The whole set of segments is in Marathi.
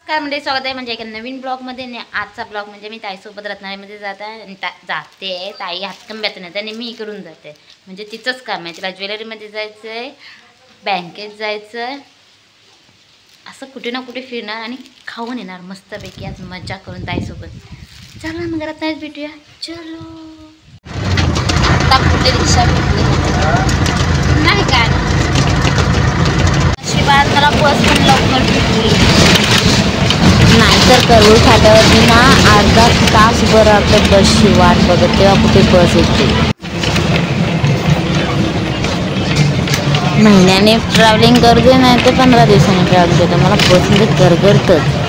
काय म्हणजे स्वागत आहे म्हणजे एका नवीन ब्लॉगमध्ये. आणि आजचा ब्लॉग म्हणजे मी ताईसोबत रत्नागिरीमध्ये जाते. ताई हातकंब्यात नाही त्याने मी इकडून जाते, म्हणजे तिचंच काम आहे. तिला ज्वेलरीमध्ये जायचं आहे, बँकेत जायचं आहे, असं कुठे ना कुठे फिरणार आणि खाऊन येणार मस्तपैकी. आज मजा करून ताईसोबत. चला मग रत्नागिरीत भेटूया. चलो आता कुठे रिक्षा भेटली नाही काय शिवाय मला बस पण लवकर भेटली नाहीतर करूळ फाट्यावरती ना अर्धा तास बरं बसची वाट बघत तेव्हा कुठे बस येते. महिन्याने ट्रॅव्हलिंग करते नाही तर 15 दिवसांनी ट्रॅव्हलिंग करते. मला बसमध्ये गरगरतच.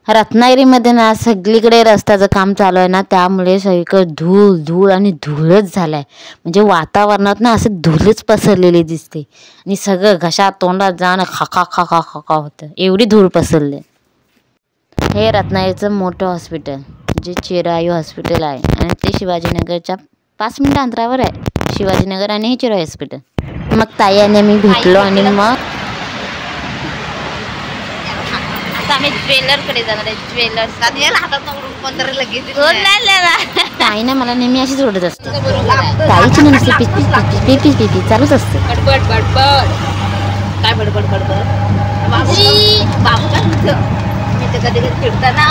रत्नागिरीमध्ये ना सगळीकडे रस्त्याचं काम चालू आहे ना, त्यामुळे सगळीकडे धूळ धूळ आणि धूळच झालाय. म्हणजे वातावरणात ना असं धूळच पसरलेली दिसते आणि सगळं घशात तोंडात जाणं खाका खाका खाका होतं, एवढी धूळ पसरली. हे रत्नागिरीचं मोठं हॉस्पिटल जे चिरायू हॉस्पिटल आहे आणि ते शिवाजीनगरच्या 5 मिनिट अंतरावर आहे. शिवाजीनगर आणि हे चिरायू हॉस्पिटल. मग ताई आणि मी भेटलो आणि मग आता आम्ही ज्वेलरकडे जाणार आहे. ज्वेलर्स ताई ना मला नेहमी अशीच ओढत असते. ताईची ना नुसती पिपी चालूच असते. बडबड बडबड काय बडबड बडबड बाबू काय मी तर कधी कधी फिरताना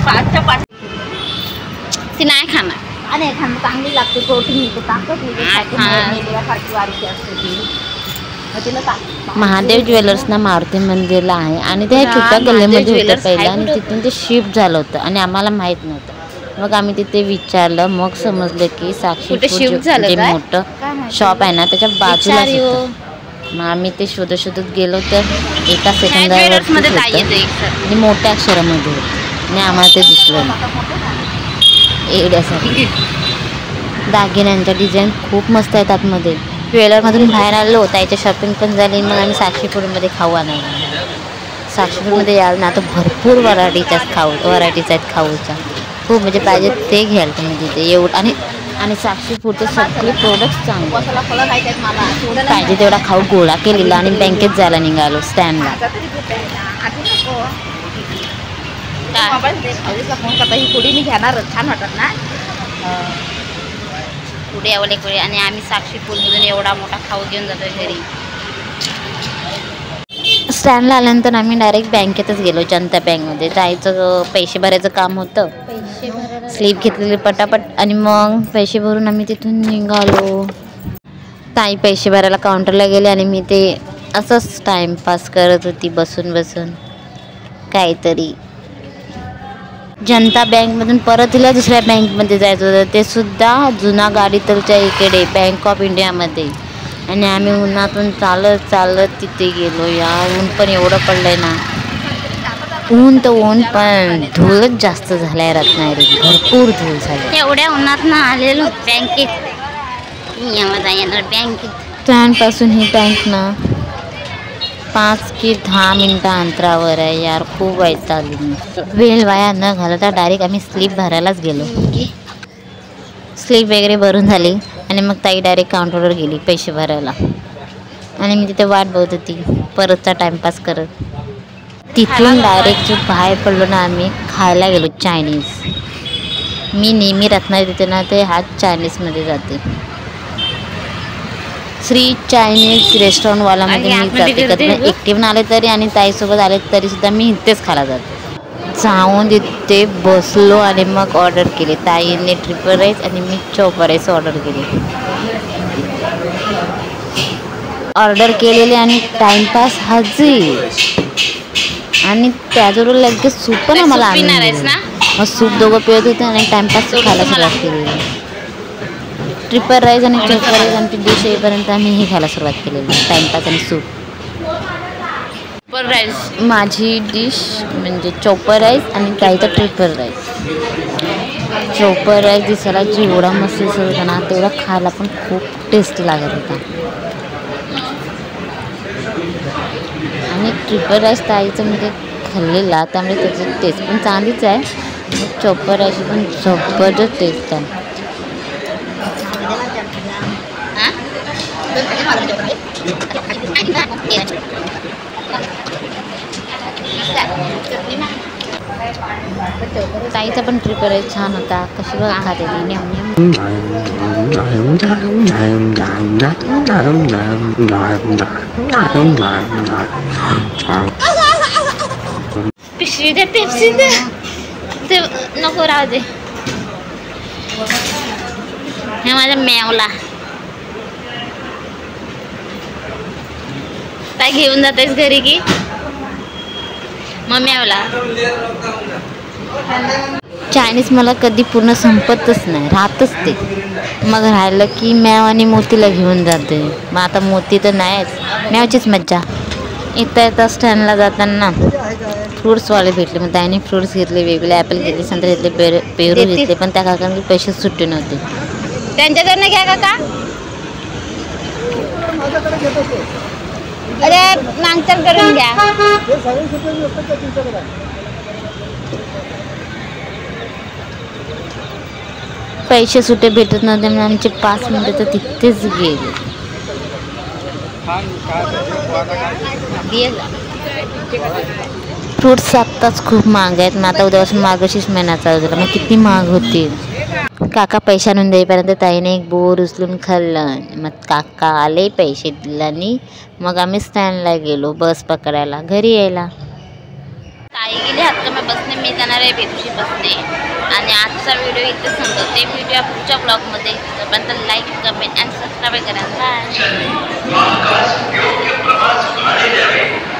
पाठच्या पाठ ती नाही खाणार आणि एखादं चांगली लागते. प्रोटीन मिळते, ताकद मिळते, वाढीची असते ती. महादेव ज्वेलर्स ना मारुती मंदिरला आहे आणि ते छोट्या गल्लीमध्ये होतं पहिलं आणि तिथून ते शिफ्ट झालं होतं आणि आम्हाला माहीत नव्हतं. मग आम्ही तिथे विचारलं, मग समजलं की साक्षी जे मोठं शॉप आहे ना त्याच्या बाजूला होतं. मग आम्ही ते शोधत गेलो तर एका सेकंदावर आणि मोठ्या अक्षरामध्ये आणि आम्हाला ते दिसलं एवढ्यासाठी. दागिन्यांच्या डिझाईन खूप मस्त आहेत आतमध्ये. ज्वेलरमधून बाहेर आलो, ताईच्या शॉपिंग पण झाली. मग आम्ही साक्षीपूरमध्ये खाऊ आणायला. साक्षीपूरमध्ये याल ना आता भरपूर व्हरायटीज आहेत खाऊच्या. खूप म्हणजे पाहिजे ते घ्याल तुम्ही तिथे एवढं. आणि साक्षीपूरचे सगळे प्रोडक्ट्स चांगले. पाहिजे तेवढा खाऊ गोळा केलेला आणि बँकेत जायला निघालो स्टँडला. पुढे मी घेणार छान वाटत ना पुढे पुढे. आणि आम्ही साक्षीपूरमधून एवढा मोठा खाऊ घेऊन जातो घरी. स्टँडला आल्यानंतर आम्ही डायरेक्ट बँकेतच गेलो. जनता बँकमध्ये जायचं, पैसे भरायचं काम होतं. स्लीप घेतलेली पटापट आणि मग पैसे भरून आम्ही तिथून निघालो. ताई पैसे भरायला काउंटरला गेले आणि मी ते असंच टाइमपास करत होती बसून काहीतरी. जनता बँकमधून परत तिला दुसऱ्या बँकमध्ये जायचं होतं, ते सुद्धा जुना गाडीतलच्या इकडे बँक ऑफ इंडियामध्ये. आणि आम्ही उन्हातून चालत तिथे गेलो. यार ऊन पण एवढं पडलंय ना. ऊन तर ऊन पण धूळच जास्त झालाय रत्नागिरीत. भरपूर धूळ झाली. एवढ्या उन्हात ना आलेलो बँकेत. स्टँडपासून ही बँक ना 5 की 10 मिनिटं अंतरावर आहे. यार खूप वाईट आली. वेळ वाया न घालता डायरेक्ट आम्ही स्लीप भरायलाच गेलो. स्लीप वगैरे भरून झाली आणि मग ताई डायरेक्ट काउंटरवर गेली पैसे भरायला आणि मी तिथे वाट बघत होती परतचा टाइमपास करत. तिथून डायरेक्ट जो बाहेर पडलो ना आम्ही खायला गेलो चायनीज. मी नेहमी रत्नागिरीत येते ना ते हाच चायनीजमध्ये जाते. श्री चायनीज रेस्टॉरंटवाल्यामध्ये मी जाते. कधी एकटी पण आले तरी आणि ताईसोबत आले तरी सुद्धा मी इथेच खायला जाते. जाऊन तिथे बसलो आणि मग ऑर्डर केली. ताईने ट्रिपल राईस आणि मी चौपर राईस ऑर्डर केली. ऑर्डर केलेले आणि टाइमपास हजी आणि त्याजवळ लगेच सूप पण आम्हाला आणून. मग सूप दोघं पिळत होते आणि टाइमपास खायला सुरुवात केलेली. ट्रिपल राईस आणि चौपर राईस आमची डिश येईपर्यंत आम्ही हे खायला सुरुवात केलेली, टाइमपास आणि सूप. माझी डिश म्हणजे चौपर राईस आणि ताईचं ट्रिपल राईस. चौपर राईस दिसायला जेवढा मस्त दिसत होता ना तेवढा खायला पण खूप टेस्टी लागत होता. आणि ट्रिपल राईस ताईचं म्हणजे खाल्लेला त्यामुळे त्याची टेस्ट पण चांगलीच आहे. चौपर राईसची पण जबरदस्त टेस्ट आहे. ताईचा पण ट्रिप आहे छान होता. कशी बघ खाते ती पिशवी दे पेप्सी दे ते नको राहू दे. हे माझ्या मॅवला काय घेऊन जातेस घरी की मग मॅवला. चायनीज मला कधी पूर्ण संपतच नाही, राहतच ते. मग राहिलं की मॅव आणि मोतीला घेऊन जाते. मग आता मोती तर नाहीच, मॅवचीच मज्जा. येता स्टँडला जाताना फ्रूट्सवाले भेटले. मग त्याने फ्रूट्स घेतले, वेगळे ॲपल घेतले, संत्रे घेतले, पेरू घेतले. पण त्या काकांकडे पैसे सुट्टे नव्हते. त्यांच्याकडनं घ्या काका. अरे मागचं करून घ्या. पैसे सुटे भेटत नव्हते म्हणून आमचे 5 मिनिटं तर तिथेच गेले. फ्रूट्स आत्ताच खूप महाग आहेत. मग आता उद्यापासून मार्गशीर्ष महिना चालू झाला, मग किती महाग होतील. काका पैसे आणून देईपर्यंत ताईने एक बोर उचलून खाल्लं. मग काका आले, पैसे दिल्याने मग आम्ही स्टँडला गेलो बस पकडायला घरी यायला. ताई गेली हातकमी बसने, मी जाणार आहे बेतुशी बसने. आणि आजचा व्हिडिओ इथे संपवते. व्हिडिओ पुढच्या ब्लॉगमध्ये. तोपर्यंत लाईक, कमेंट आणि सबस्क्राईब करा. बाय.